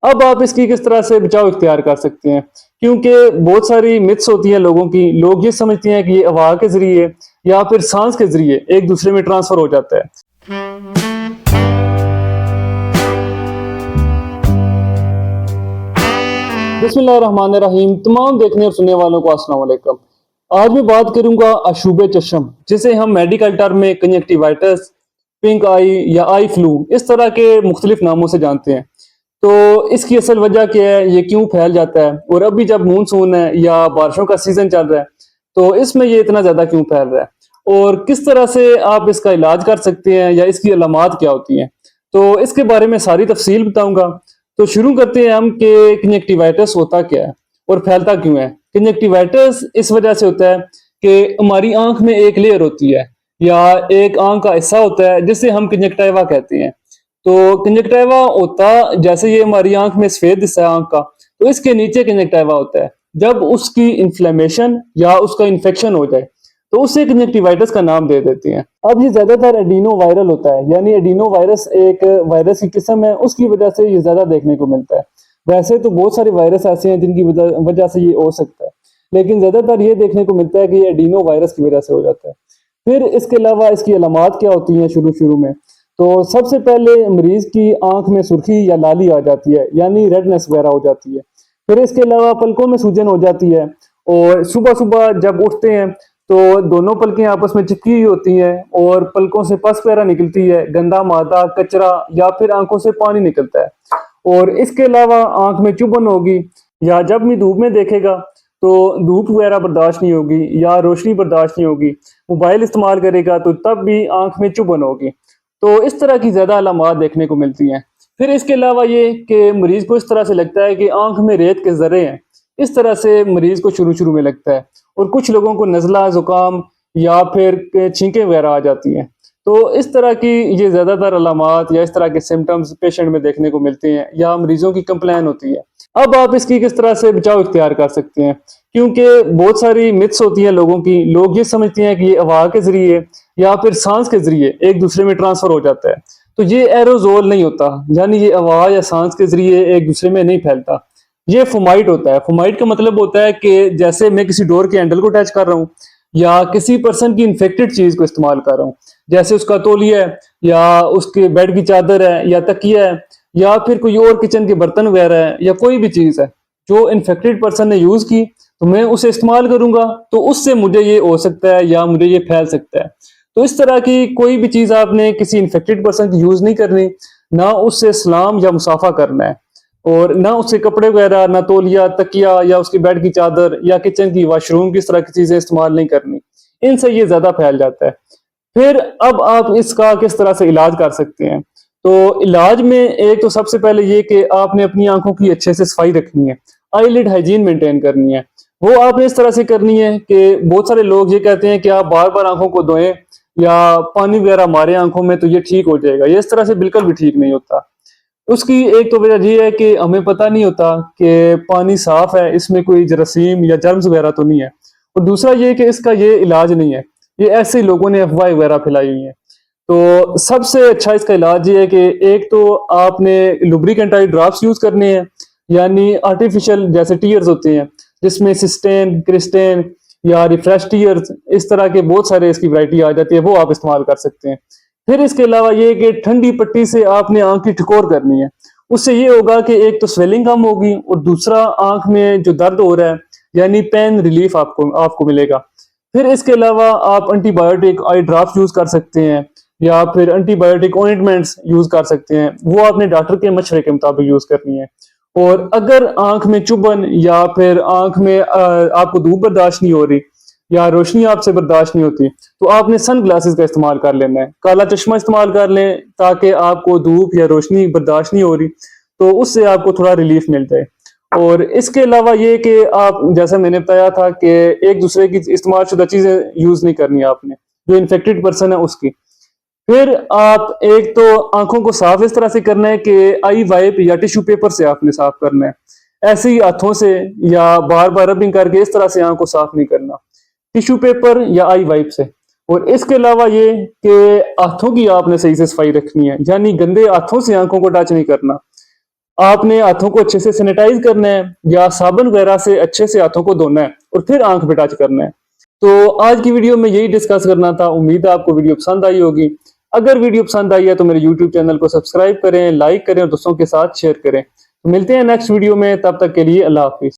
अब आप इसकी किस तरह से बचाव इख्तियार कर सकते हैं, क्योंकि बहुत सारी मिथ्स होती हैं लोगों की। लोग ये समझते हैं कि ये हवा के ज़रिए या फिर सांस के ज़रिए एक दूसरे में ट्रांसफ़र हो जाता है। बिस्मिल्लाहिर्रहमानिर्रहीम। तमाम देखने और सुनने वालों को अस्सलाम वालेकुम। आज मैं बात करूंगा अशूबे चश्म, जिसे हम मेडिकल टर्म में कंजक्टिवाइटिस, पिंक आई या आई फ्लू इस तरह के मुख्तलिफ नामों से जानते हैं। तो इसकी असल वजह क्या है, ये क्यों फैल जाता है, और अभी जब मानसून है या बारिशों का सीजन चल रहा है तो इसमें ये इतना ज्यादा क्यों फैल रहा है, और किस तरह से आप इसका इलाज कर सकते हैं या इसकी अलामात क्या होती हैं। तो इसके बारे में सारी तफसील बताऊंगा। तो शुरू करते हैं हम कि कंजक्टिवाइटिस होता क्या है और फैलता क्यों है। कंजक्टिवाइटिस इस वजह से होता है कि हमारी आंख में एक लेयर होती है या एक आंख का हिस्सा होता है जिसे हम कंजक्टिवा कहते हैं। तो कंजक्टिवा होता, जैसे ये हमारी आंख में सफेद हिस्सा है आंख का, तो इसके नीचे कंजक्टिवा होता है। जब उसकी इन्फ्लेमेशन या उसका इन्फेक्शन हो जाए तो उसे कंजक्टिवाइटिस का नाम दे देते हैं। अब ये ज्यादातर एडिनो वायरल होता है, यानी एडिनो वायरस एक वायरस की किस्म है, उसकी वजह से ये ज्यादा देखने को मिलता है। वैसे तो बहुत सारे वायरस ऐसे हैं जिनकी वजह से ये हो सकता है, लेकिन ज्यादातर ये देखने को मिलता है कि ये एडिनो वायरस की वजह से हो जाता है। फिर इसके अलावा इसकी अलामात क्या होती हैं शुरू शुरू में। तो सबसे पहले मरीज की आंख में सुर्खी या लाली आ जाती है, यानी रेडनेस वगैरह हो जाती है। फिर इसके अलावा पलकों में सूजन हो जाती है, और सुबह सुबह जब उठते हैं तो दोनों पलकें आपस में चिपकी हुई होती हैं और पलकों से पस वगैरह निकलती है, गंदा मादा, कचरा, या फिर आंखों से पानी निकलता है। और इसके अलावा आंख में चुभन होगी, या जब भी धूप में देखेगा तो धूप वगैरह बर्दाश्त नहीं होगी या रोशनी बर्दाश्त नहीं होगी। मोबाइल इस्तेमाल करेगा तो तब भी आंख में चुभन होगी। तो इस तरह की ज्यादा अलामात देखने को मिलती हैं। फिर इसके अलावा ये कि मरीज को इस तरह से लगता है कि आंख में रेत के जर्रे हैं, इस तरह से मरीज को शुरू शुरू में लगता है। और कुछ लोगों को नज़ला, जुकाम या फिर छींकें वगैरह आ जाती हैं। तो इस तरह की ये ज़्यादातर अलामात या इस तरह के सिम्टम्स पेशेंट में देखने को मिलते हैं या मरीजों की कंप्लेन होती है। अब आप इसकी किस तरह से बचाव इख्तियार कर सकते हैं, क्योंकि बहुत सारी मिथ्स होती हैं लोगों की। लोग ये समझते हैं कि ये हवा के ज़रिए या फिर सांस के ज़रिए एक दूसरे में ट्रांसफ़र हो जाता है। तो ये एरोज़ोल नहीं होता, यानी ये हवा या सांस के ज़रिए एक दूसरे में नहीं फैलता। ये फुमाइट होता है। फुमाइट का मतलब होता है कि जैसे मैं किसी डोर के हैंडल को टच कर रहा हूँ या किसी पर्सन की इन्फेक्टेड चीज को इस्तेमाल कर रहा हूँ, जैसे उसका तौलिया है या उसके बेड की चादर है या तकिया है या फिर कोई और किचन के बर्तन वगैरह है या कोई भी चीज है जो इन्फेक्टेड पर्सन ने यूज की, तो मैं उसे इस्तेमाल करूंगा तो उससे मुझे ये हो सकता है या मुझे ये फैल सकता है। तो इस तरह की कोई भी चीज आपने किसी इन्फेक्टेड पर्सन की यूज नहीं करनी, ना उससे सलाम या मुसाफा करना है, और ना उससे कपड़े वगैरह, ना तौलिया, तकिया या उसकी बेड की चादर या किचन की वॉशरूम की इस तरह की चीजें इस्तेमाल नहीं करनी। इनसे ये ज्यादा फैल जाता है। फिर अब आप इसका किस तरह से इलाज कर सकते हैं। तो इलाज में एक तो सबसे पहले ये कि आपने अपनी आंखों की अच्छे से सफाई रखनी है, आईलिड हाइजीन मेंटेन करनी है। वो आपने इस तरह से करनी है कि बहुत सारे लोग ये कहते हैं कि आप बार बार आंखों को धोएं या पानी वगैरह मारे आंखों में तो ये ठीक हो जाएगा। ये इस तरह से बिल्कुल भी ठीक नहीं होता। उसकी एक तो वजह ये है कि हमें पता नहीं होता कि पानी साफ है, इसमें कोई जरासीम या जर्म्स वगैरह तो नहीं है। और दूसरा ये कि इसका ये इलाज नहीं है, ये ऐसे ही लोगों ने अफवाह वगैरह फैलाई हुई है। तो सबसे अच्छा इसका इलाज ये है कि एक तो आपने लुब्रिकेंटाइड ड्रॉप्स यूज करने हैं, यानी आर्टिफिशियल जैसे टीयर्स होते हैं जिसमें सिस्टेन, क्रिस्टेन या रिफ्रेश टीयर्स, इस तरह के बहुत सारे इसकी वैरायटी आ जाती है, वो आप इस्तेमाल कर सकते हैं। फिर इसके अलावा ये कि ठंडी पट्टी से आपने आंख की ठिकोर करनी है। उससे ये होगा कि एक तो स्वेलिंग कम होगी और दूसरा आंख में जो दर्द हो रहा है यानी पेन रिलीफ आपको आपको मिलेगा। फिर इसके अलावा आप एंटीबायोटिक आई ड्रॉप्स यूज कर सकते हैं या फिर एंटीबायोटिक ऑइंटमेंट्स यूज कर सकते हैं। वो आपने डॉक्टर के मशवरे के मुताबिक यूज करनी है। और अगर आंख में चुभन या फिर आंख में आपको धूप बर्दाश्त नहीं हो रही या रोशनी आपसे बर्दाश्त नहीं होती, तो आपने सन ग्लासेस का इस्तेमाल कर लेना है, काला चश्मा इस्तेमाल कर लें ताकि आपको धूप या रोशनी बर्दाश्त नहीं हो रही, तो उससे आपको थोड़ा रिलीफ मिल जाए। और इसके अलावा ये कि आप, जैसा मैंने बताया था कि एक दूसरे की इस्तेमाल शुदा चीजें यूज नहीं करनी आपने, जो इन्फेक्टेड पर्सन है उसकी। फिर आप एक तो आंखों को साफ इस तरह से करना है कि आई वाइप या टिश्यू पेपर से आपने साफ करना है, ऐसे ही हाथों से या बार बार रबिंग करके इस तरह से आंख को साफ नहीं करना, टिश्यू पेपर या आई वाइप से। और इसके अलावा ये कि हाथों की आपने सही से सफाई रखनी है, यानी गंदे हाथों से आंखों को टच नहीं करना। आपने हाथों को अच्छे से सैनिटाइज करना है या साबुन वगैरह से अच्छे से हाथों को धोना है और फिर आंख पे टच करना है। तो आज की वीडियो में यही डिस्कस करना था। उम्मीद है आपको वीडियो पसंद आई होगी। अगर वीडियो पसंद आई है तो मेरे यूट्यूब चैनल को सब्सक्राइब करें, लाइक करें और दोस्तों के साथ शेयर करें। तो मिलते हैं नेक्स्ट वीडियो में, तब तक के लिए अल्लाह हाफिज।